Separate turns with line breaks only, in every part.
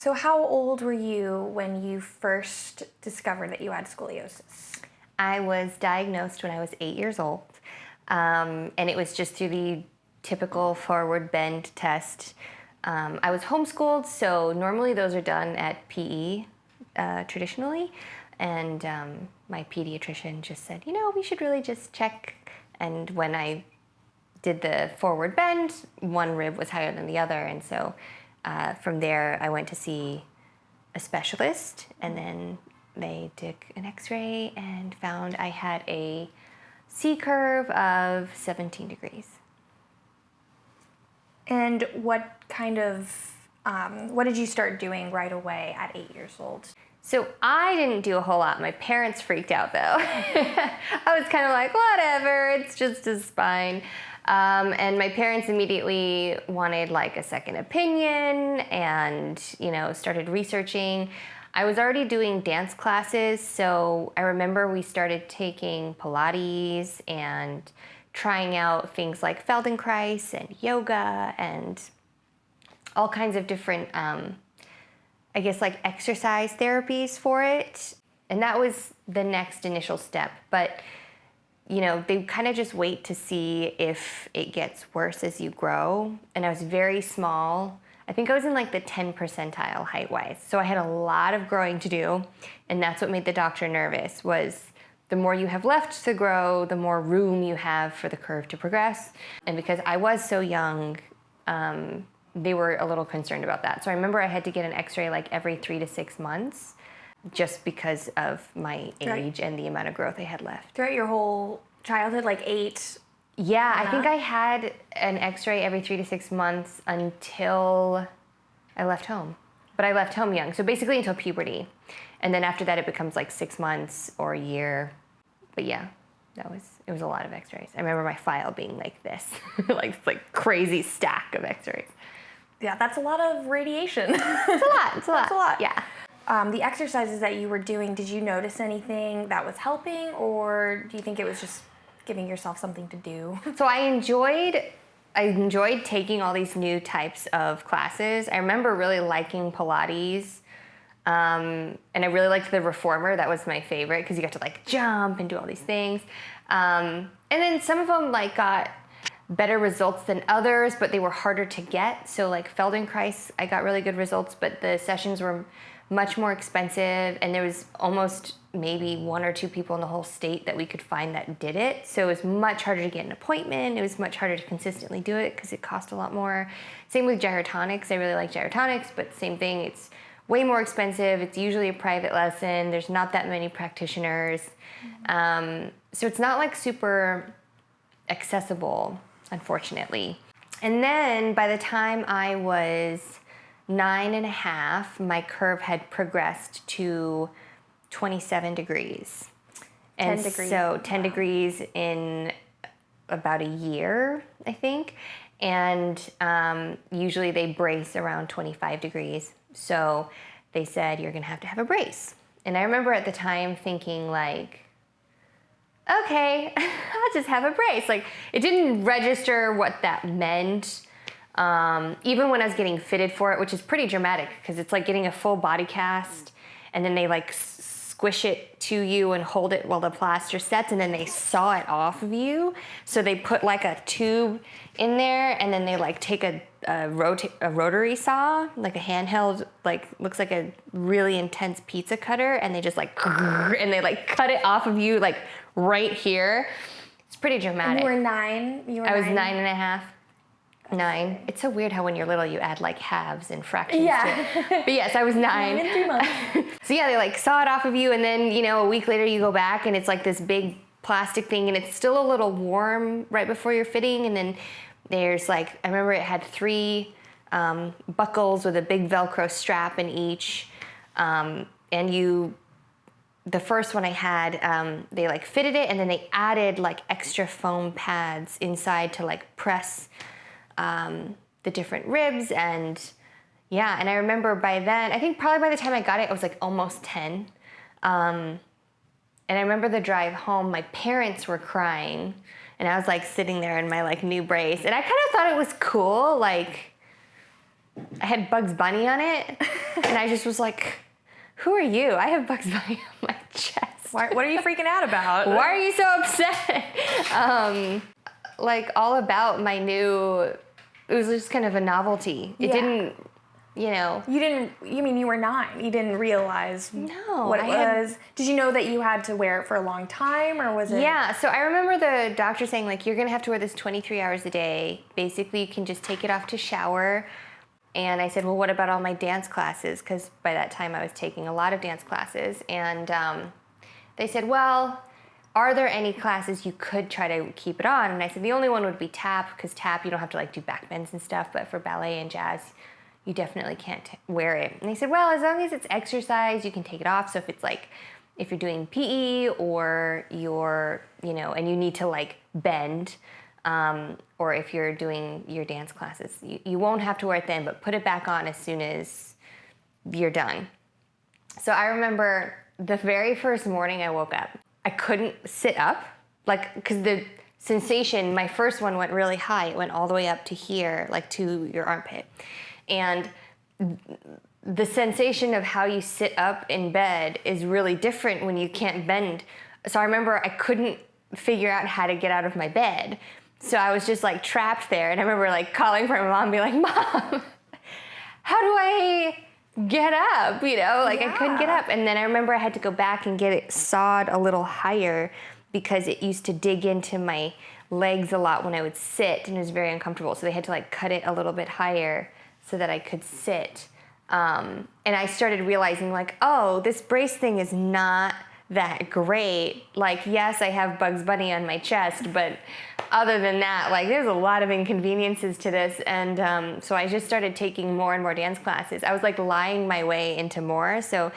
So how old were you when you first discovered that you had scoliosis?
I was diagnosed when I was 8 years old, and it was just through the typical forward bend test. I was homeschooled, so normally those are done at PE traditionally, and my pediatrician just said, we should really just check. And when I did the forward bend, one rib was higher than the other, and so from there I went to see a specialist, and then they took an x-ray and found I had a C-curve of 17 degrees.
And what did you start doing right away at 8 years old?
So I didn't do a whole lot. My parents freaked out though. I was kind of like, whatever, it's just a spine. And my parents immediately wanted like a second opinion and, started researching. I was already doing dance classes, so I remember we started taking Pilates and trying out things like Feldenkrais and yoga and all kinds of different, like exercise therapies for it. And that was the next initial step. But they kind of just wait to see if it gets worse as you grow. And I was very small. I think I was in like the 10th percentile height-wise. So I had a lot of growing to do. And that's what made the doctor nervous, was the more you have left to grow, the more room you have for the curve to progress. And because I was so young, they were a little concerned about that. So I remember I had to get an x-ray like every 3 to 6 months, just because of my age and the amount of growth I had left.
Throughout your whole childhood, like 8?
Yeah, I think I had an x-ray every 3 to 6 months until I left home. But I left home young, so basically until puberty. And then after that it becomes like 6 months or a year. But yeah, it was a lot of x-rays. I remember my file being like this, like crazy stack of x-rays.
Yeah, that's a lot of radiation.
It's a lot,
That's a lot.
yeah.
The exercises that you were doing, did you notice anything that was helping, or do you think it was just giving yourself something to do?
So I enjoyed taking all these new types of classes. I remember really liking Pilates, and I really liked the reformer. That was my favorite because you got to like jump and do all these things. And then some of them like got better results than others, but they were harder to get. So like Feldenkrais, I got really good results, but the sessions were much more expensive, and there was almost maybe 1 or 2 people in the whole state that we could find that did it. So it was much harder to get an appointment. It was much harder to consistently do it because it cost a lot more. Same with gyrotonics. I really like gyrotonics, but same thing. It's way more expensive. It's usually a private lesson. There's not that many practitioners. So it's not like super accessible, unfortunately. And then by the time I was 9.5, my curve had progressed to 27 degrees. And
10 degrees.
so 10 degrees in about a year, I think. And usually they brace around 25 degrees. So they said, you're gonna have to have a brace. And I remember at the time thinking like, okay, I'll just have a brace. Like, it didn't register what that meant. Even when I was getting fitted for it, which is pretty dramatic because it's like getting a full body cast, and then they like squish it to you and hold it while the plaster sets, and then they saw it off of you. So they put like a tube in there, and then they like take a rotary saw, like a handheld, like looks like a really intense pizza cutter, and they just like, and they like cut it off of you like right here. It's pretty dramatic.
And you were 9?
I was 9.5. 9. It's so weird how when you're little you add like halves and fractions to it. But yes, I was 9.
9 in 3 months.
So yeah, they like saw it off of you, and then a week later you go back and it's like this big plastic thing, and it's still a little warm right before you're fitting. And then there's like, I remember it had 3 buckles with a big Velcro strap in each. And the first one I had, they like fitted it, and then they added like extra foam pads inside to like press the different ribs. And yeah, and I remember by then, I think probably by the time I got it, I was like almost 10. And I remember the drive home, my parents were crying, and I was like sitting there in my like new brace, and I kind of thought it was cool, like I had Bugs Bunny on it, and I just was like, who are you? I have Bugs Bunny on my chest.
What are you freaking out about?
Why are you so upset? Like all about my new, it was just kind of a novelty. It didn't, you know.
You mean you were 9. You didn't realize what it was. Did you know that you had to wear it for a long time, or was it?
Yeah, so I remember the doctor saying, like, you're gonna have to wear this 23 hours a day. Basically, you can just take it off to shower. And I said, well, what about all my dance classes? Because by that time I was taking a lot of dance classes. And they said, well, are there any classes you could try to keep it on? And I said, the only one would be tap, because tap, you don't have to like do back bends and stuff. But for ballet and jazz, you definitely can't wear it. And they said, well, as long as it's exercise, you can take it off. So if it's like, if you're doing PE or you're, you know, and you need to like bend, or if you're doing your dance classes, you won't have to wear it then, but put it back on as soon as you're done. So I remember the very first morning I woke up, I couldn't sit up, like, because the sensation, my first one went really high. It went all the way up to here, like to your armpit. And the sensation of how you sit up in bed is really different when you can't bend. So I remember I couldn't figure out how to get out of my bed. So I was just like trapped there. And I remember like calling for my mom and being like, Mom, how do I get up? You know, like I couldn't get up. And then I remember I had to go back and get it sawed a little higher because it used to dig into my legs a lot when I would sit, and it was very uncomfortable. So they had to like cut it a little bit higher so that I could sit. And I started realizing like, oh, this brace thing is not that great. Like, yes, I have Bugs Bunny on my chest, but other than that, like there's a lot of inconveniences to this. And so I just started taking more and more dance classes. I was like lying my way into more. So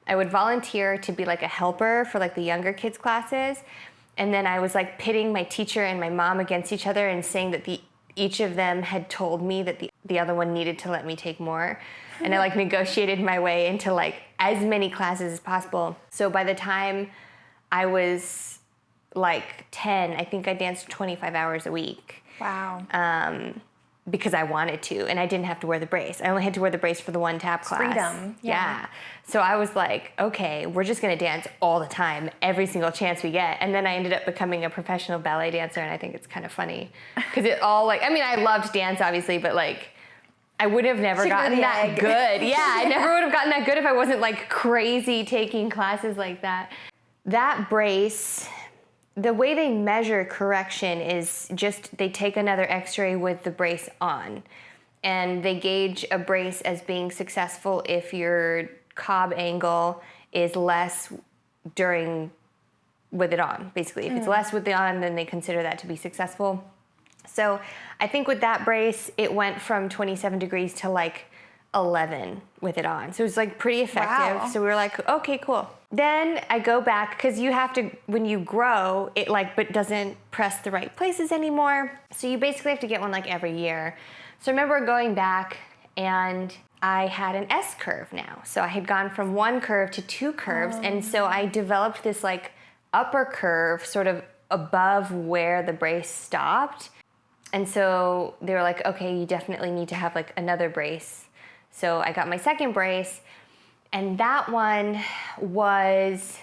I would volunteer to be like a helper for like the younger kids classes. And then I was like pitting my teacher and my mom against each other and saying that each of them had told me that the other one needed to let me take more. And I like negotiated my way into like as many classes as possible. So by the time I was like 10, I think I danced 25 hours a week.
Wow.
Because I wanted to, and I didn't have to wear the brace. I only had to wear the brace for the one tap class.
Freedom.
Yeah. So I was like, okay, we're just gonna dance all the time, every single chance we get. And then I ended up becoming a professional ballet dancer, and I think it's kind of funny. Because it all like, I mean, I loved dance obviously, but like, I would have never gotten that good. Yeah, I never would have gotten that good if I wasn't like crazy taking classes like that. That brace, the way they measure correction is just they take another x-ray with the brace on. And they gauge a brace as being successful if your cob angle is less with it on, basically. If it's less with it on, then they consider that to be successful. So I think with that brace, it went from 27 degrees to like 11 with it on. So it was like pretty effective.
Wow.
So we were like, okay, cool. Then I go back, because you have to, when you grow, it like, but doesn't press the right places anymore. So you basically have to get one like every year. So I remember going back and I had an S curve now. So I had gone from one curve to 2 curves. And so I developed this like upper curve sort of above where the brace stopped. And so they were like, okay, you definitely need to have like another brace. So I got my second brace, and that one was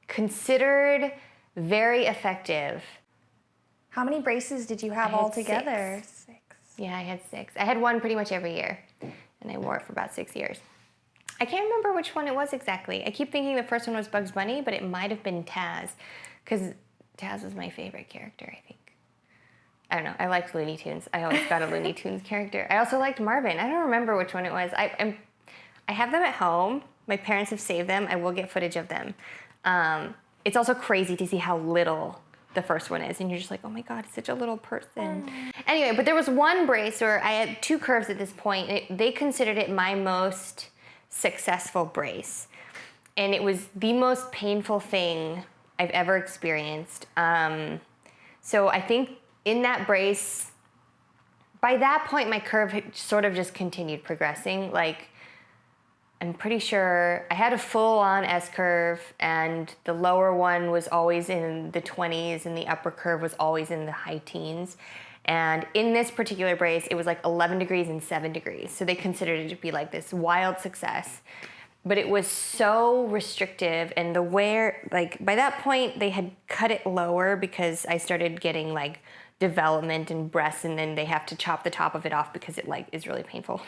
considered very effective.
How many braces did you have altogether? 6.
Yeah, I had 6. I had one pretty much every year, and I wore it for about 6 years. I can't remember which one it was exactly. I keep thinking the first one was Bugs Bunny, but it might have been Taz, because Taz was my favorite character, I think. I don't know, I liked Looney Tunes. I always got a Looney Tunes character. I also liked Marvin. I don't remember which one it was. I have them at home. My parents have saved them. I will get footage of them. It's also crazy to see how little the first one is, and you're just like, oh my God, it's such a little person. Anyway, but there was one brace where I had 2 curves at this point. They considered it my most successful brace. And it was the most painful thing I've ever experienced. So I think in that brace, by that point, my curve had sort of just continued progressing. Like, I'm pretty sure I had a full-on S curve, and the lower one was always in the 20s, and the upper curve was always in the high teens. And in this particular brace, it was like 11 degrees and 7 degrees. So they considered it to be like this wild success. But it was so restrictive, and the wear, like by that point, they had cut it lower because I started getting like development in breasts, and then they have to chop the top of it off because it like is really painful.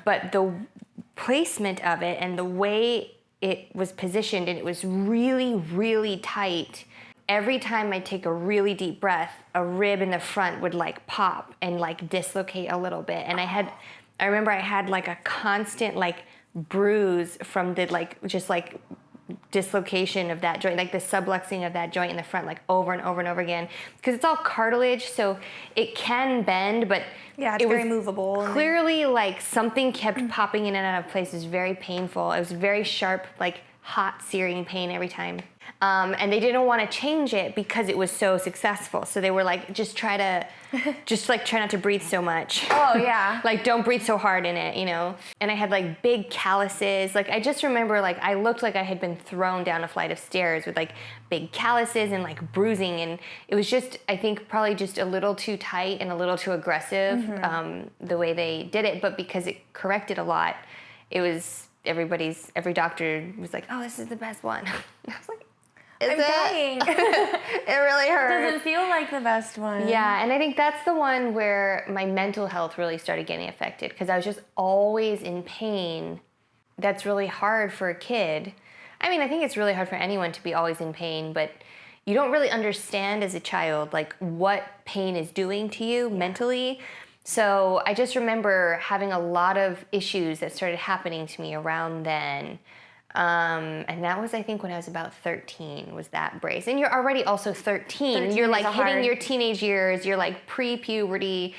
But the placement of it and the way it was positioned, and it was really, really tight. Every time I take a really deep breath, a rib in the front would like pop and like dislocate a little bit. And I remember I had like a constant like bruise from the like just like dislocation of that joint, like the subluxing of that joint in the front, like over and over and over again, because it's all cartilage, so it can bend, but
yeah, it's very movable.
Clearly, like something kept popping in and out of place. It was very painful. It was very sharp, like hot, searing pain every time. And they didn't want to change it because it was so successful. So they were like, just try not to breathe so much.
Oh yeah.
Like don't breathe so hard in it, you know? And I had like big calluses. Like I just remember like I looked like I had been thrown down a flight of stairs with like big calluses and like bruising. And it was just, I think probably just a little too tight and a little too aggressive, the way they did it. But because it corrected a lot, it was every doctor was like, oh, this is the best one. I was like,
I'm dying.
It really hurt.
Doesn't feel like the best one.
Yeah, and I think that's the one where my mental health really started getting affected, because I was just always in pain. That's really hard for a kid. I mean, I think it's really hard for anyone to be always in pain, but you don't really understand as a child like what pain is doing to you mentally. So I just remember having a lot of issues that started happening to me around then. And that was, I think, when I was about 13, was that brace. And you're already also 13. You're like hitting your teenage years. You're like pre-puberty.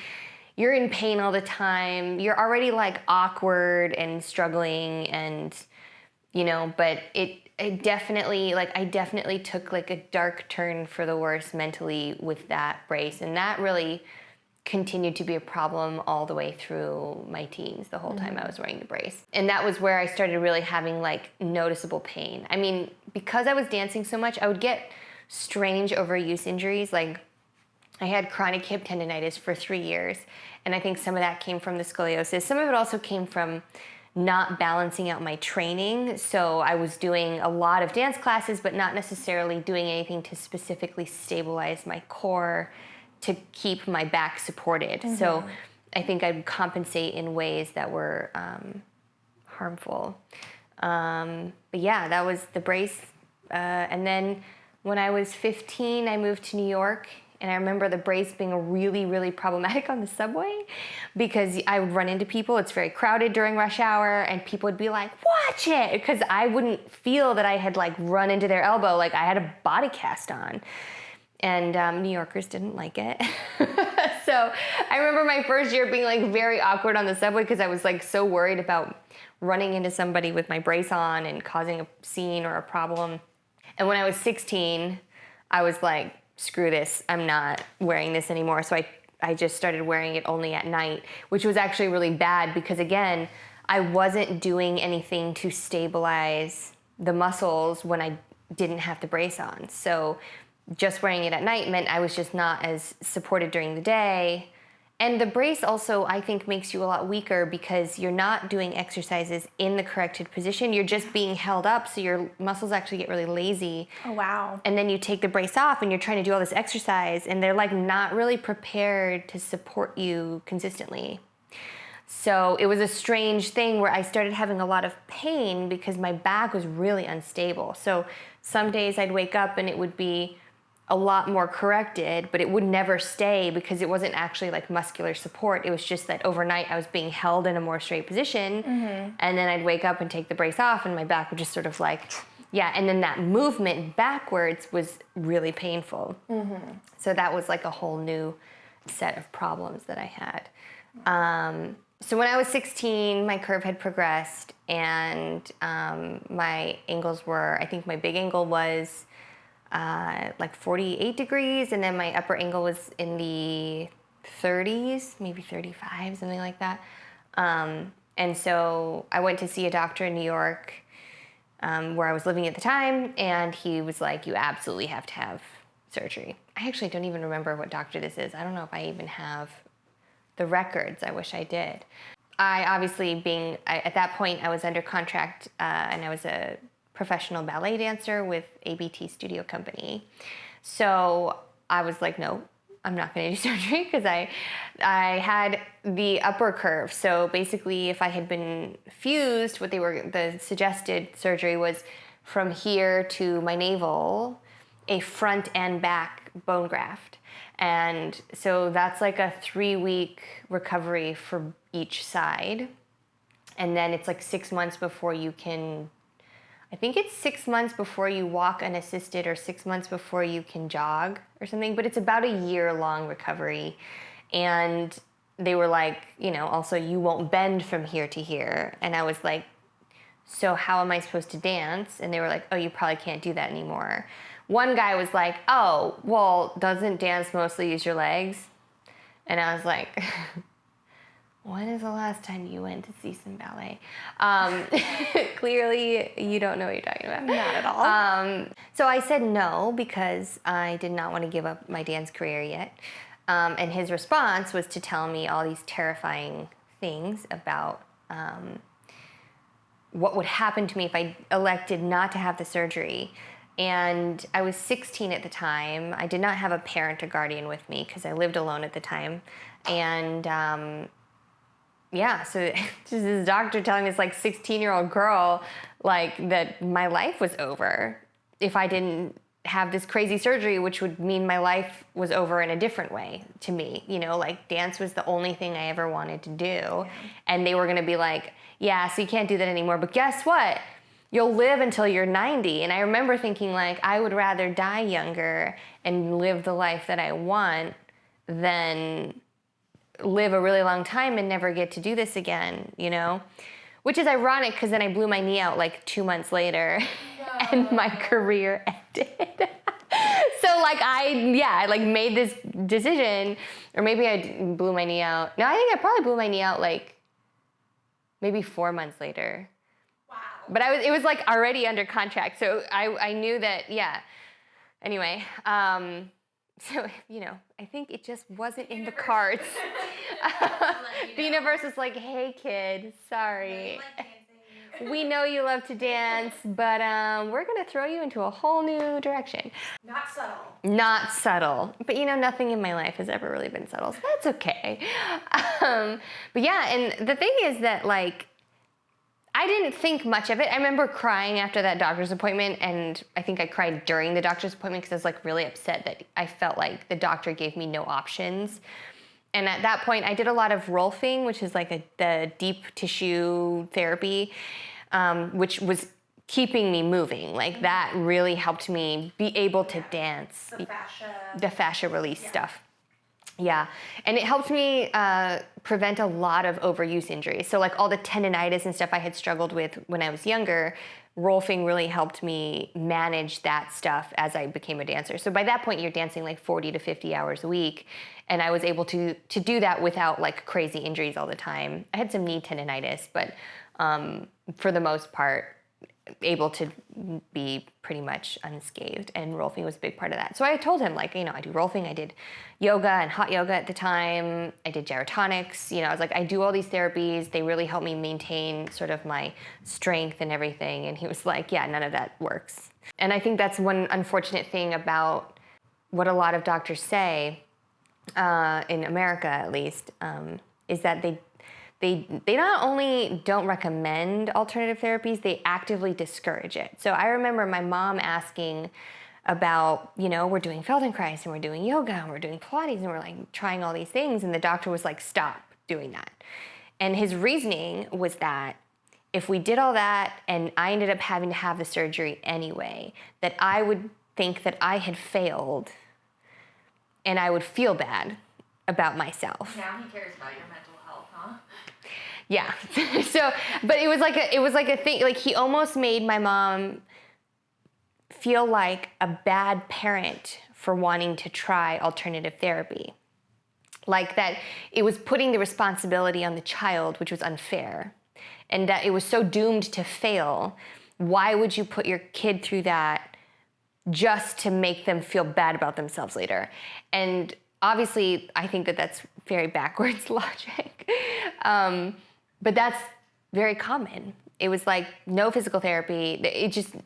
You're in pain all the time. You're already like awkward and struggling, and, you know, but it definitely, like, I definitely took like a dark turn for the worse mentally with that brace. And that really continued to be a problem all the way through my teens, the whole time I was wearing the brace. And that was where I started really having like noticeable pain. I mean, because I was dancing so much, I would get strange overuse injuries. Like I had chronic hip tendonitis for 3 years, and I think some of that came from the scoliosis. Some of it also came from not balancing out my training. So I was doing a lot of dance classes, but not necessarily doing anything to specifically stabilize my core to keep my back supported. So I think I'd compensate in ways that were harmful. But yeah, that was the brace. And then when I was 15, I moved to New York, and I remember the brace being really, really problematic on the subway, because I would run into people. It's very crowded during rush hour, and people would be like, watch it, because I wouldn't feel that I had like run into their elbow, like I had a body cast on. And New Yorkers didn't like it. So I remember my first year being like very awkward on the subway, because I was like so worried about running into somebody with my brace on and causing a scene or a problem. And when I was 16, I was like, screw this, I'm not wearing this anymore. So I just started wearing it only at night, which was actually really bad, because again, I wasn't doing anything to stabilize the muscles when I didn't have the brace on. So just wearing it at night meant I was just not as supported during the day. And the brace also, I think, makes you a lot weaker, because you're not doing exercises in the corrected position. You're just being held up, so your muscles actually get really lazy.
Oh, wow.
And then you take the brace off and you're trying to do all this exercise, and they're like not really prepared to support you consistently. So it was a strange thing where I started having a lot of pain because my back was really unstable. So some days I'd wake up and it would be a lot more corrected, but it would never stay, because it wasn't actually like muscular support. It was just that overnight I was being held in a more straight position, and then I'd wake up and take the brace off, and my back would just sort of like, yeah, and then that movement backwards was really painful. So that was like a whole new set of problems that I had. So when I was 16, my curve had progressed, and my angles were, I think my big angle was like 48 degrees, and then my upper angle was in the 30s, maybe 35, something like that. And so I went to see a doctor in New York, where I was living at the time, and he was like, you absolutely have to have surgery. I actually don't even remember what doctor this is. I don't know if I even have the records. I wish I did. I obviously at that point I was under contract and I was a professional ballet dancer with ABT Studio Company. So I was like, no, I'm not going to do surgery because I had the upper curve. So basically if I had been fused, the suggested surgery was from here to my navel, a front and back bone graft. And so that's like a 3-week recovery for each side. And then it's like 6 months before you can, I think it's 6 months before you walk unassisted or 6 months before you can jog or something, but it's about a year-long recovery. And they were like, also you won't bend from here to here. And I was like, so how am I supposed to dance? And they were like, oh, you probably can't do that anymore. One guy was like, oh, well, doesn't dance mostly use your legs? And I was like, when is the last time you went to see some ballet? Clearly, you don't know what you're talking about.
Not at all.
So I said no because I did not want to give up my dance career yet. And his response was to tell me all these terrifying things about what would happen to me if I elected not to have the surgery. And I was 16 at the time. I did not have a parent or guardian with me because I lived alone at the time. And so just this doctor telling this like 16-year-old girl like that my life was over if I didn't have this crazy surgery, which would mean my life was over in a different way to me. Like dance was the only thing I ever wanted to do. Yeah. And they were gonna be like, yeah, so you can't do that anymore. But guess what? You'll live until you're 90. And I remember thinking like, I would rather die younger and live the life that I want than live a really long time and never get to do this again, Which is ironic because then I blew my knee out like 2 months later and my career ended. So like I made this decision, or maybe I blew my knee out. No, I think I probably blew my knee out like maybe 4 months later.
Wow.
But it was like already under contract. So I knew that, yeah. Anyway, so, I think it just wasn't in the cards. The universe was like, hey, kid, sorry. We know you love to dance, but we're going to throw you into a whole new direction.
Not subtle.
Not subtle. But, nothing in my life has ever really been subtle, so that's okay. But, yeah, and the thing is that, like, I didn't think much of it. I remember crying after that doctor's appointment, and I think I cried during the doctor's appointment because I was like really upset that I felt like the doctor gave me no options. And at that point, I did a lot of Rolfing, which is like the deep tissue therapy, which was keeping me moving. Like that really helped me be able to dance. The fascia release stuff. Yeah, and it helped me prevent a lot of overuse injuries. So like all the tendinitis and stuff I had struggled with when I was younger, Rolfing really helped me manage that stuff as I became a dancer. So by that point, you're dancing like 40 to 50 hours a week, and I was able to do that without like crazy injuries all the time. I had some knee tendinitis, but for the most part, able to be pretty much unscathed, and Rolfing was a big part of that. So I told him, like, I do Rolfing, I did yoga and hot yoga at the time, I did gyrotonics, I was like, I do all these therapies, they really help me maintain sort of my strength and everything, and he was like, yeah, none of that works. And I think that's one unfortunate thing about what a lot of doctors say, in America at least, is that they not only don't recommend alternative therapies, they actively discourage it. So I remember my mom asking about, we're doing Feldenkrais and we're doing yoga and we're doing Pilates and we're like trying all these things, and the doctor was like, stop doing that. And his reasoning was that if we did all that and I ended up having to have the surgery anyway, that I would think that I had failed and I would feel bad about myself.
Now he cares about your mental health, huh?
Yeah. So, but it was like a thing, like he almost made my mom feel like a bad parent for wanting to try alternative therapy. Like that it was putting the responsibility on the child, which was unfair, and that it was so doomed to fail. Why would you put your kid through that just to make them feel bad about themselves later. And obviously, I think that that's very backwards logic. But that's very common. It was like no physical therapy.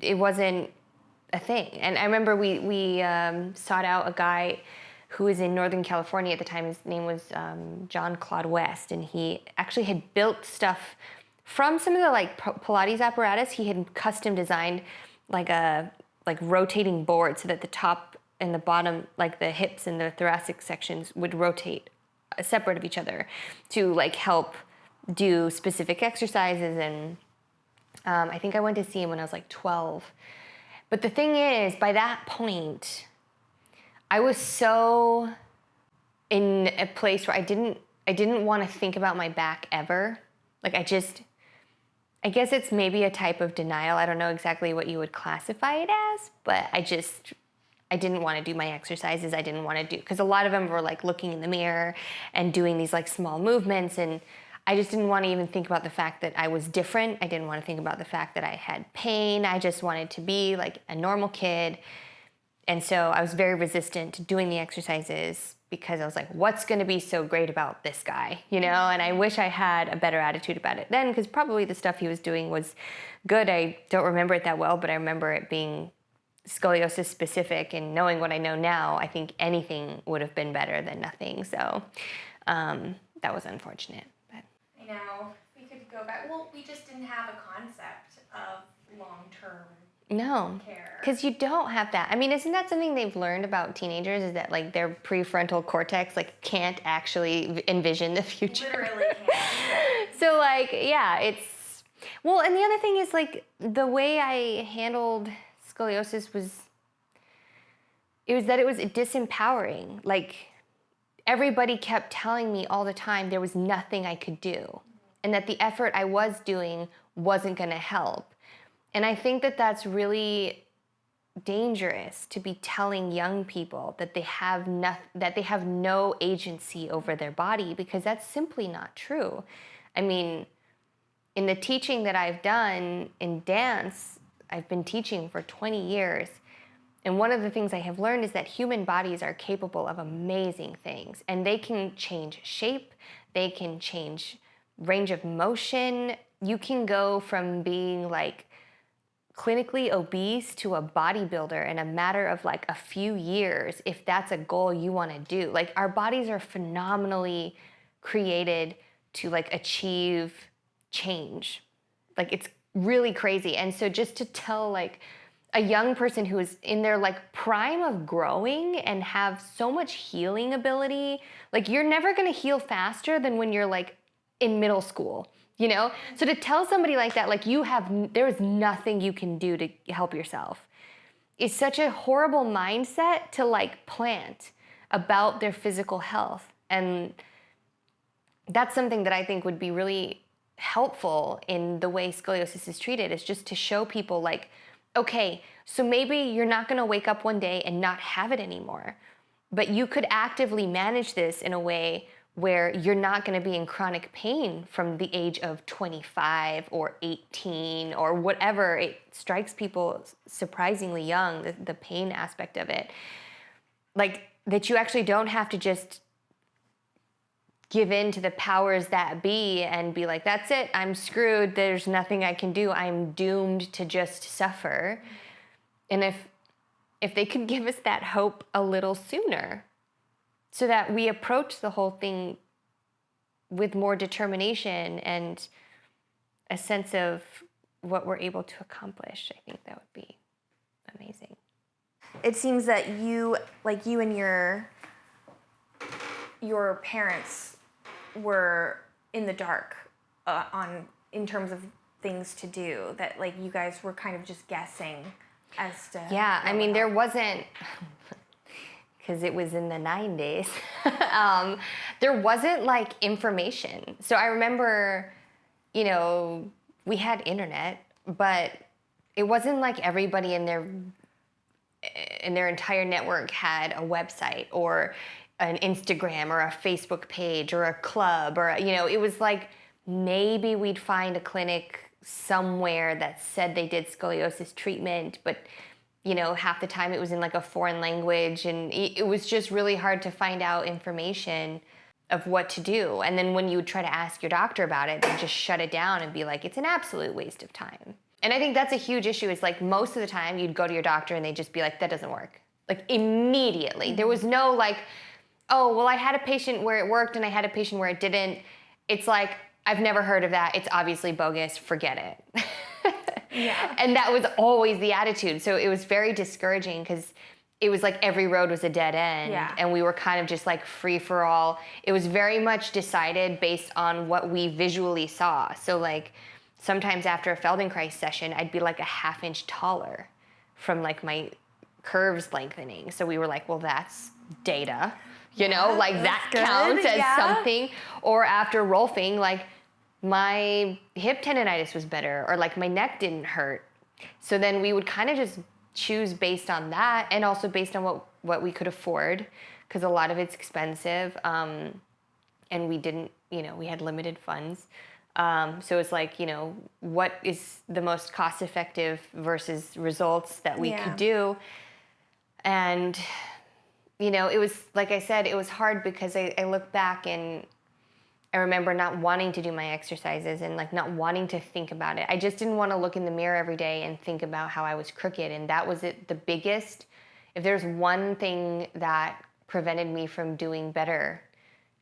It wasn't a thing. And I remember we sought out a guy who was in Northern California at the time. His name was John Claude West, and he actually had built stuff from some of the like Pilates apparatus. He had custom designed like a rotating board so that the top and the bottom, like the hips and the thoracic sections, would rotate separate of each other to like help do specific exercises. And I think I went to see him when I was like 12. But the thing is, by that point, I was so in a place where I didn't want to think about my back ever. Like I guess it's maybe a type of denial. I don't know exactly what you would classify it as, but I didn't want to do my exercises. I didn't want to do, because a lot of them were like looking in the mirror and doing these like small movements, and I just didn't want to even think about the fact that I was different. I didn't want to think about the fact that I had pain. I just wanted to be like a normal kid. And so I was very resistant to doing the exercises because I was like, what's going to be so great about this guy, you know? And I wish I had a better attitude about it then, because probably the stuff he was doing was good. I don't remember it that well, but I remember it being scoliosis specific, and knowing what I know now, I think anything would have been better than nothing. So that was unfortunate. But
I know, we could go back. Well, we just didn't have a concept of long-term care.
Because you don't have that. I mean, isn't that something they've learned about teenagers, is that like their prefrontal cortex like can't actually envision the future?
Literally can't.
So like, yeah, it's, well, and the other thing is like the way I handled scoliosis was disempowering. Like everybody kept telling me all the time there was nothing I could do, and that the effort I was doing wasn't going to help. And I think that that's really dangerous, to be telling young people that they have no agency over their body, because that's simply not true. I mean, in the teaching that I've done in dance, I've been teaching for 20 years, and one of the things I have learned is that human bodies are capable of amazing things, and they can change shape, they can change range of motion. You can go from being like clinically obese to a bodybuilder in a matter of like a few years, if that's a goal you want to do. Like our bodies are phenomenally created to like achieve change. Like it's really crazy. And so just to tell like a young person who is in their like prime of growing and have so much healing ability, like you're never going to heal faster than when you're like in middle school. You know, so to tell somebody like that, like there is nothing you can do to help yourself, is such a horrible mindset to like plant about their physical health. And that's something that I think would be really helpful in the way scoliosis is treated, is just to show people like, okay, so maybe you're not going to wake up one day and not have it anymore, but you could actively manage this in a way where you're not going to be in chronic pain from the age of 25 or 18 or whatever. It strikes people surprisingly young, the pain aspect of it. Like that you actually don't have to just give in to the powers that be and be like, that's it, I'm screwed, there's nothing I can do, I'm doomed to just suffer. And if they could give us that hope a little sooner, so that we approach the whole thing with more determination and a sense of what we're able to accomplish, I think that would be amazing.
It seems that you and your parents were in the dark in terms of things to do, that like you guys were kind of just guessing as to.
Yeah, I mean, there wasn't, because it was in the 90s, there wasn't like information. So I remember, you know, we had internet, but it wasn't like everybody in their entire network had a website or an Instagram or a Facebook page or a club, or, you know, it was like maybe we'd find a clinic somewhere that said they did scoliosis treatment, but half the time it was in like a foreign language, and it was just really hard to find out information of what to do. And then when you would try to ask your doctor about it, they'd just shut it down and be like, it's an absolute waste of time. And I think that's a huge issue, is like most of the time you'd go to your doctor and they'd just be like, that doesn't work. Like immediately. Mm-hmm. There was no like, oh, well, I had a patient where it worked and I had a patient where it didn't. It's like, I've never heard of that. It's obviously bogus. Forget it.
Yeah.
And that was always the attitude. So it was very discouraging, because it was like every road was a dead end.
Yeah.
And we were kind of just like free for all. It was very much decided based on what we visually saw. So like sometimes after a Feldenkrais session, I'd be like a ½ inch taller from like my curves lengthening. So we were like, well, that's data, like that counts as something. Or after Rolfing, like my hip tendonitis was better, or like my neck didn't hurt. So then we would kind of just choose based on that, and also based on what we could afford, because a lot of it's expensive, and we didn't, we had limited funds. So it's like, what is the most cost effective versus results that we could do. And, it was, like I said, it was hard, because I look back and I remember not wanting to do my exercises and like not wanting to think about it. I just didn't want to look in the mirror every day and think about how I was crooked. And that was the biggest, if there's one thing that prevented me from doing better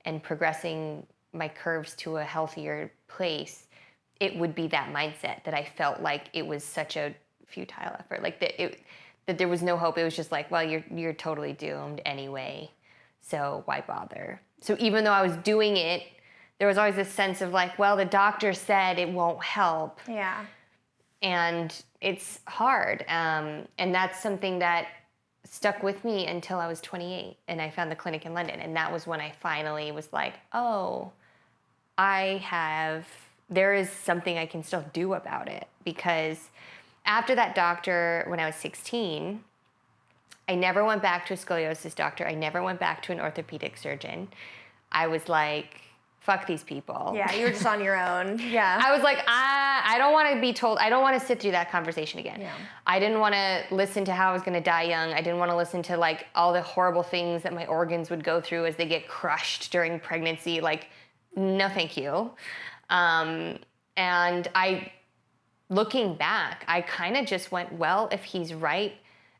and progressing my curves to a healthier place, it would be that mindset that I felt like it was such a futile effort. Like that there was no hope. It was just like, well, you're totally doomed anyway, so why bother? So even though I was doing it, there was always this sense of like, well, the doctor said it won't help.
Yeah.
And it's hard. And that's something that stuck with me until I was 28 and I found the clinic in London. And that was when I finally was like, oh, there is something I can still do about it. Because after that doctor, when I was 16, I never went back to a scoliosis doctor. I never went back to an orthopedic surgeon. I was like, fuck these people.
Yeah, you were just on your own. Yeah.
I was like, I don't want to be told, I don't want to sit through that conversation again.
Yeah.
I didn't want to listen to how I was going to die young. I didn't want to listen to like all the horrible things that my organs would go through as they get crushed during pregnancy. Like, no, thank you. And looking back, I kind of just went, well, if he's right,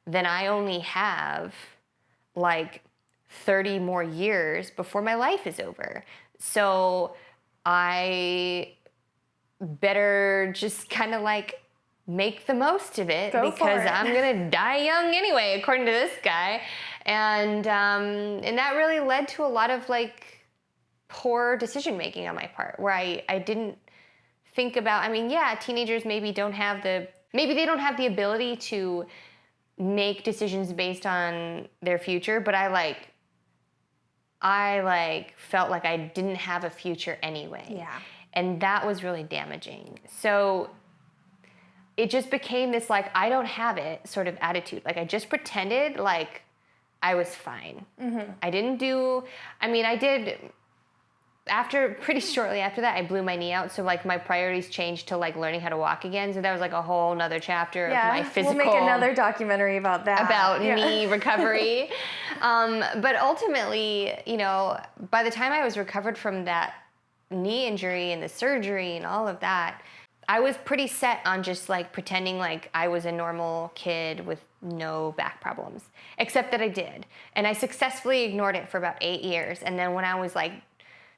then I only have like 30 more years before my life is over. So I better just kind of like make the most of it, because I'm gonna die young anyway, according to this guy. And that really led to a lot of like poor decision making on my part, where I didn't think about, teenagers maybe they don't have the ability to make decisions based on their future, but I felt like I didn't have a future anyway.
Yeah.
And that was really damaging. So it just became this like, I don't have it sort of attitude. Like I just pretended like I was fine. Mm-hmm. I did, pretty shortly after that, I blew my knee out. So like my priorities changed to like learning how to walk again. So that was like a whole nother chapter of my physical.
We'll make another documentary about that.
About knee recovery. But ultimately, by the time I was recovered from that knee injury and the surgery and all of that, I was pretty set on just like pretending like I was a normal kid with no back problems, except that I did. And I successfully ignored it for about 8 years. And then when I was like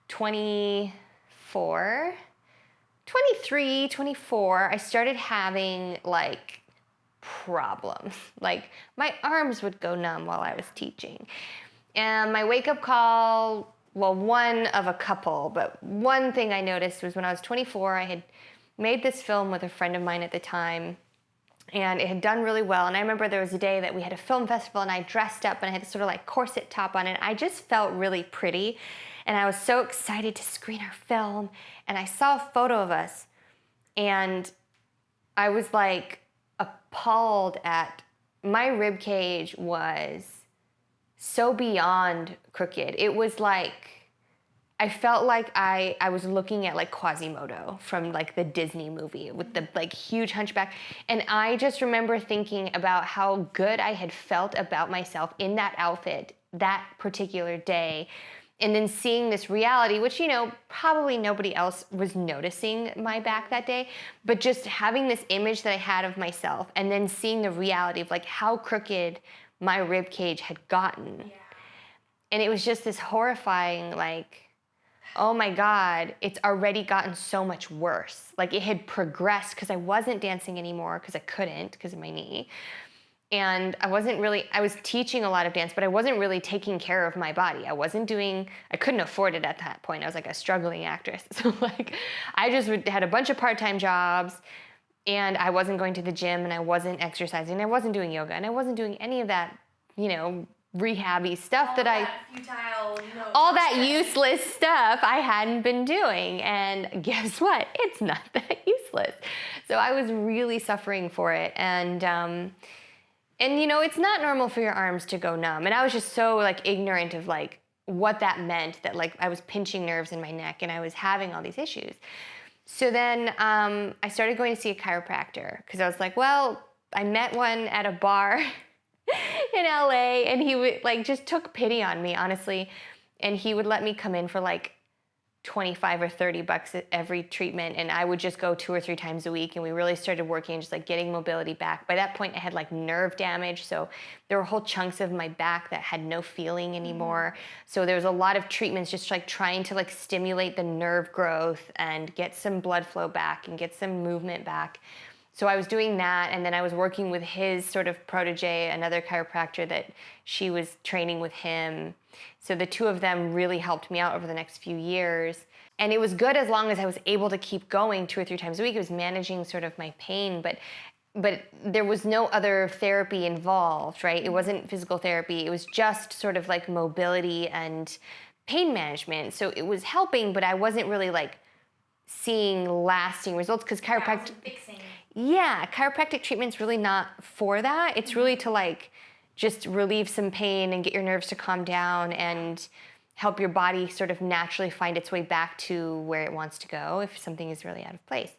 23, 24, I started having like problems. Like my arms would go numb while I was teaching. And my wake-up call, well, one of a couple, but one thing I noticed was when I was 24, I had made this film with a friend of mine at the time, and it had done really well. And I remember there was a day that we had a film festival and I dressed up and I had this sort of like corset top on, and I just felt really pretty. And I was so excited to screen our film, and I saw a photo of us, and I was like appalled at my rib cage was so beyond crooked. It was like I felt like I was looking at like Quasimodo from like the Disney movie with the like huge hunchback. And I just remember thinking about how good I had felt about myself in that outfit that particular day. And then seeing this reality, which, you know, probably nobody else was noticing my back that day, but just having this image that I had of myself and then seeing the reality of like how crooked my rib cage had gotten. Yeah. And it was just this horrifying, like, oh my God, it's already gotten so much worse. Like it had progressed because I wasn't dancing anymore because I couldn't because of my knee. And I was teaching a lot of dance, but I wasn't really taking care of my body. I couldn't afford it at that point. I was like a struggling actress. So like, I just had a bunch of part-time jobs and I wasn't going to the gym and I wasn't exercising and I wasn't doing yoga and I wasn't doing any of that, you know, rehabby stuff all that useless stuff I hadn't been doing. And guess what? It's not that useless. So I was really suffering for it. And you know, it's not normal for your arms to go numb. And I was just so like ignorant of like what that meant, that like I was pinching nerves in my neck and I was having all these issues. So then I started going to see a chiropractor because I was like, well, I met one at a bar in LA and he would like just took pity on me, honestly. And he would let me come in for like 25 or 30 bucks at every treatment. And I would just go 2 or 3 times a week. And we really started working, just like getting mobility back. By that point I had like nerve damage. So there were whole chunks of my back that had no feeling anymore. So there was a lot of treatments just like trying to like stimulate the nerve growth and get some blood flow back and get some movement back. So I was doing that, and then I was working with his sort of protege, another chiropractor that she was training with him. So the two of them really helped me out over the next few years. And it was good as long as I was able to keep going 2 or 3 times a week. It was managing sort of my pain, but there was no other therapy involved, right? It wasn't physical therapy. It was just sort of like mobility and pain management. So it was helping, but I wasn't really like seeing lasting results because chiropractic treatment's really not for that. It's really to like just relieve some pain and get your nerves to calm down and help your body sort of naturally find its way back to where it wants to go if something is really out of place.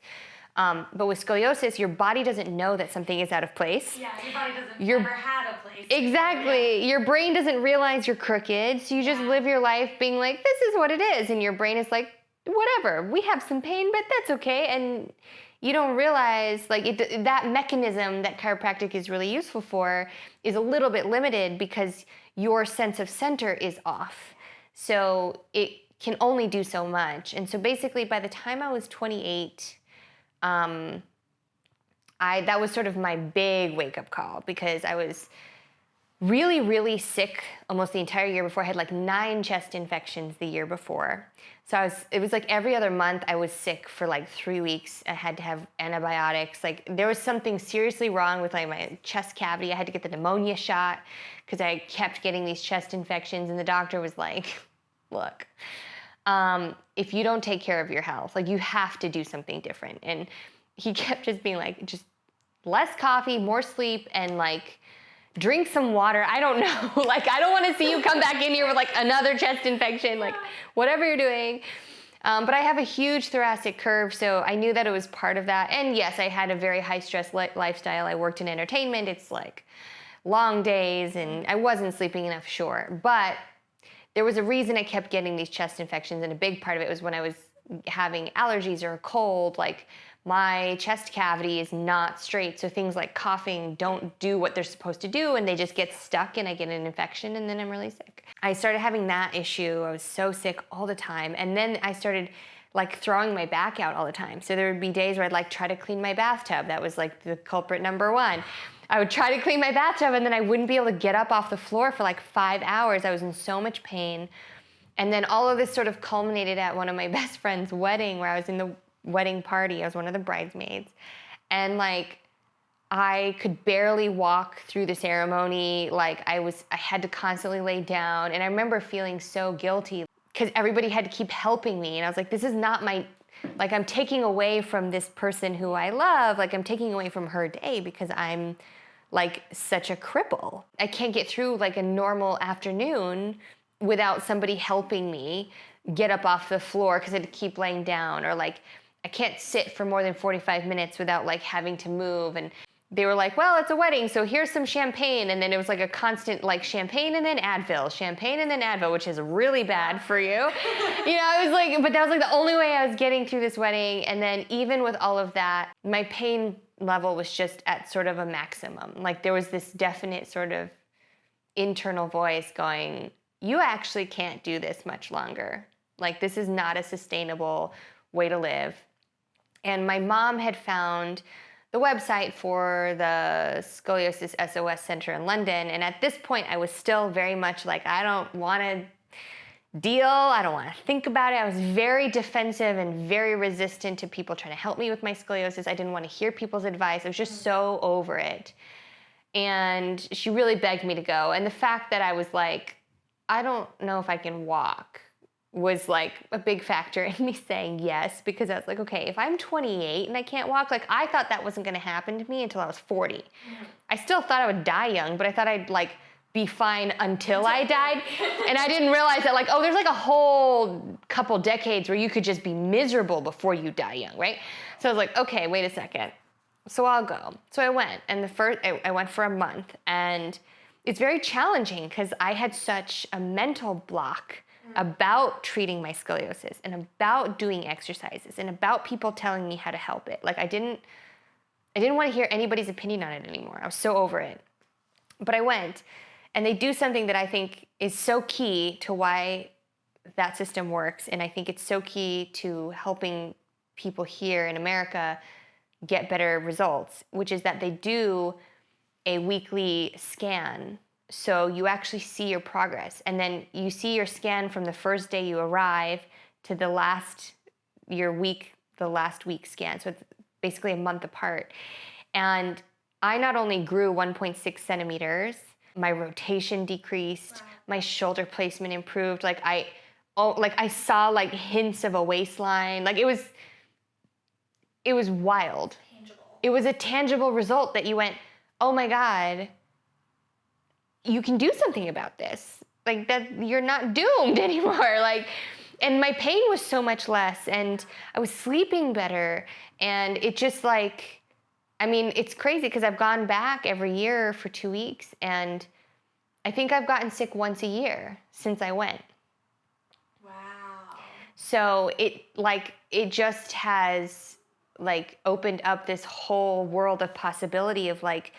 But with scoliosis, your body doesn't know that something is out of place.
Yeah, your body never had a place.
Exactly. Yeah. Your brain doesn't realize you're crooked, so you just live your life being like, this is what it is, and your brain is like, whatever, we have some pain, but that's okay. And you don't realize like that mechanism that chiropractic is really useful for is a little bit limited because your sense of center is off. So it can only do so much. And so basically by the time I was 28, that was sort of my big wake-up call because I was really, really sick almost the entire year before. I had like 9 chest infections the year before. So it was like every other month I was sick for like 3 weeks. I had to have antibiotics. Like there was something seriously wrong with like my chest cavity. I had to get the pneumonia shot because I kept getting these chest infections. And the doctor was like, look, if you don't take care of your health, like you have to do something different. And he kept just being like, just less coffee, more sleep, and like drink some water. I don't know. Like, I don't want to see you come back in here with like another chest infection, like whatever you're doing. But I have a huge thoracic curve, so I knew that it was part of that. And yes, I had a very high stress lifestyle. I worked in entertainment. It's like long days and I wasn't sleeping enough, sure. But there was a reason I kept getting these chest infections, and a big part of it was when I was having allergies or a cold, like my chest cavity is not straight, so things like coughing don't do what they're supposed to do, and they just get stuck and I get an infection and then I'm really sick. I started having that issue. I was so sick all the time, and then I started like throwing my back out all the time. So there would be days where I'd like try to clean my bathtub. That was like the culprit number one. I would try to clean my bathtub and then I wouldn't be able to get up off the floor for like 5 hours. I was in so much pain. And then all of this sort of culminated at one of my best friend's wedding, where I was in the wedding party. I was one of the bridesmaids. And like, I could barely walk through the ceremony. Like I had to constantly lay down. And I remember feeling so guilty because everybody had to keep helping me. And I was like, this is not my, like I'm taking away from this person who I love. Like I'm taking away from her day because I'm like such a cripple. I can't get through like a normal afternoon without somebody helping me get up off the floor because I had to keep laying down, or like I can't sit for more than 45 minutes without like having to move. And they were like, well, it's a wedding, so here's some champagne. And then it was like a constant like champagne and then Advil, which is really bad for you. I was like, but that was like the only way I was getting through this wedding. And then even with all of that, my pain level was just at sort of a maximum. Like there was this definite sort of internal voice going, you actually can't do this much longer. Like this is not a sustainable way to live. And my mom had found the website for the Scoliosis SOS Center in London. And at this point, I was still very much like, I don't want to deal. I don't want to think about it. I was very defensive and very resistant to people trying to help me with my scoliosis. I didn't want to hear people's advice. I was just so over it. And she really begged me to go. And the fact that I was like, I don't know if I can walk was like a big factor in me saying yes, because I was like, okay, if I'm 28 and I can't walk, like I thought that wasn't going to happen to me until I was 40. I still thought I would die young, but I thought I'd like be fine until I died. And I didn't realize that like, oh, there's like a whole couple decades where you could just be miserable before you die young, right? So I was like, okay, wait a second. So I'll go. So I went, and I went for a month, and it's very challenging because I had such a mental block about treating my scoliosis and about doing exercises and about people telling me how to help it. Like I didn't want to hear anybody's opinion on it anymore. I was so over it. But I went, and they do something that I think is so key to why that system works, and I think it's so key to helping people here in America get better results, which is that they do a weekly scan. So you actually see your progress, and then you see your scan from the first day you arrive to the last week scan. So it's basically a month apart. And I not only grew 1.6 centimeters, my rotation decreased, my shoulder placement improved. Like I saw like hints of a waistline. Like it was wild.
Tangible.
It was a tangible result that you went, oh my God, you can do something about this. Like that, you're not doomed anymore. Like, and my pain was so much less, and I was sleeping better. And it just like, I mean, it's crazy because I've gone back every year for 2 weeks, and I think I've gotten sick once a year since I went.
Wow.
So it just has like opened up this whole world of possibility of like,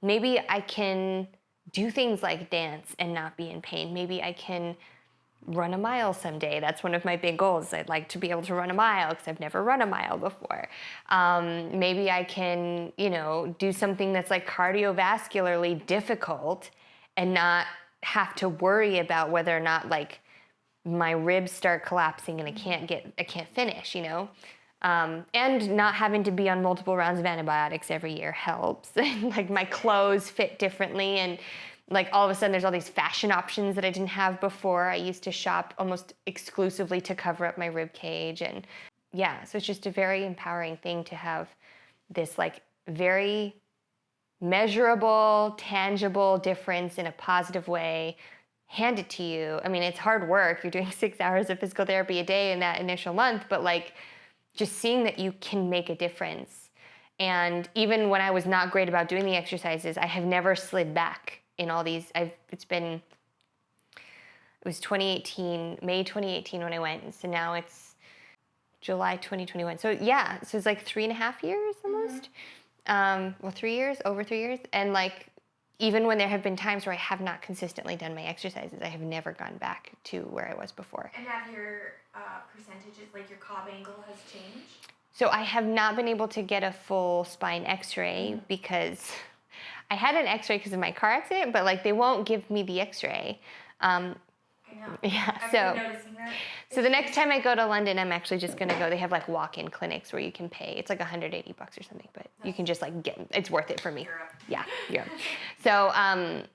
maybe I can do things like dance and not be in pain. Maybe I can run a mile someday. That's one of my big goals. I'd like to be able to run a mile because I've never run a mile before. Maybe I can, do something that's like cardiovascularly difficult and not have to worry about whether or not like my ribs start collapsing and I can't finish, and not having to be on multiple rounds of antibiotics every year helps. Like my clothes fit differently, and like all of a sudden there's all these fashion options that I didn't have before. I used to shop almost exclusively to cover up my rib cage, and yeah, so it's just a very empowering thing to have this like very measurable, tangible difference in a positive way handed to you. I mean, it's hard work. You're doing 6 hours of physical therapy a day in that initial month, but like just seeing that you can make a difference. And even when I was not great about doing the exercises, I have never slid back in all these. It was 2018, May 2018 when I went. So now it's July 2021. So yeah, so it's like 3.5 years almost. 3 years, over 3 years. And like, even when there have been times where I have not consistently done my exercises, I have never gone back to where I was before.
And have your percentages, like your cob angle has changed?
So I have not been able to get a full spine x-ray because I had an x-ray because of my car accident, but like they won't give me the x-ray.
I know.
Yeah,
I've been noticing that.
So the next time I go to London, I'm actually just gonna go. They have like walk-in clinics where you can pay. It's like $180 or something, but you can just like it's worth it for me.
Europe.
Yeah, Europe. So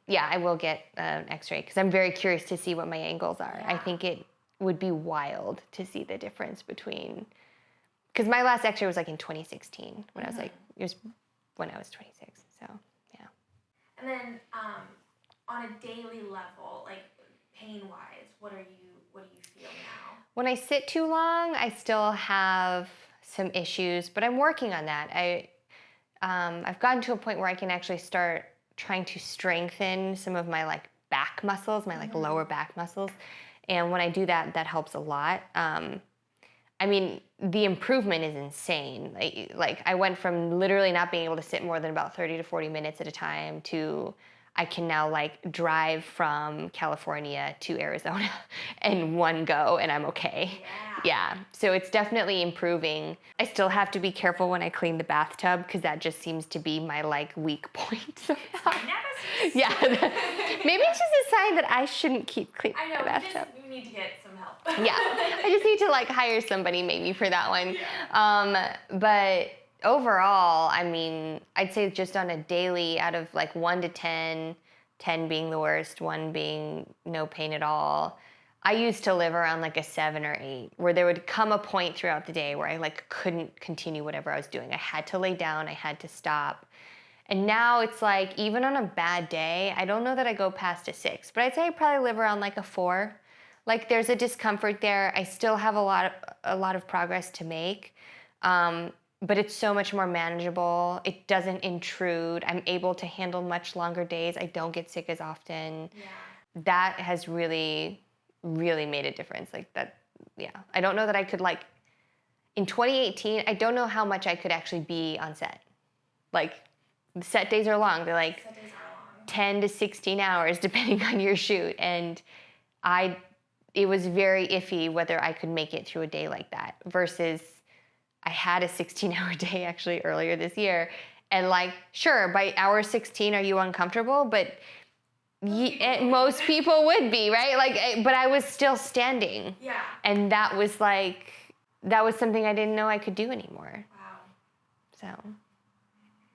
yeah, I will get an X-ray because I'm very curious to see what my angles are.
Yeah.
I think it would be wild to see the difference between. Because my last X-ray was like in 2016 when I was like it was when I was 26. So yeah.
And then on a daily level, like pain-wise, what are what do you feel now?
When I sit too long, I still have some issues, but I'm working on that. I've gotten to a point where I can actually start trying to strengthen some of my like back muscles, my like lower back muscles. And when I do that, that helps a lot. I mean, the improvement is insane. Like I went from literally not being able to sit more than about 30 to 40 minutes at a time to I can now like drive from California to Arizona in one go and I'm okay. Yeah, so it's definitely improving. I still have to be careful when I clean the bathtub because that just seems to be my like weak point somehow. Yeah, maybe it's just a sign that I shouldn't keep cleaning the bathtub.
You need to get some help.
Yeah, I just need to like hire somebody maybe for that one.
Yeah.
But overall, I mean, I'd say just on a daily out of like 1 to 10, 10 being the worst, 1 being no pain at all, I used to live around like a 7 or 8, where there would come a point throughout the day where I like couldn't continue whatever I was doing. I had to lay down, I had to stop. And now it's like, even on a bad day, I don't know that I go past a 6, but I'd say I probably live around like a 4. Like there's a discomfort there. I still have a lot of progress to make. But it's so much more manageable. It doesn't intrude. I'm able to handle much longer days. I don't get sick as often.
Yeah.
That has really, really made a difference. Like that, yeah. I don't know that I could like, in 2018, I don't know how much I could actually be on set. Like, the set days are long. They're like 10 to 16 hours depending on your shoot. And it was very iffy whether I could make it through a day like that versus I had a 16-hour day actually earlier this year. And like, sure, by hour 16, are you uncomfortable? But most people would be, right? Like, but I was still standing.
Yeah.
And that was something I didn't know I could do anymore.
Wow.
So.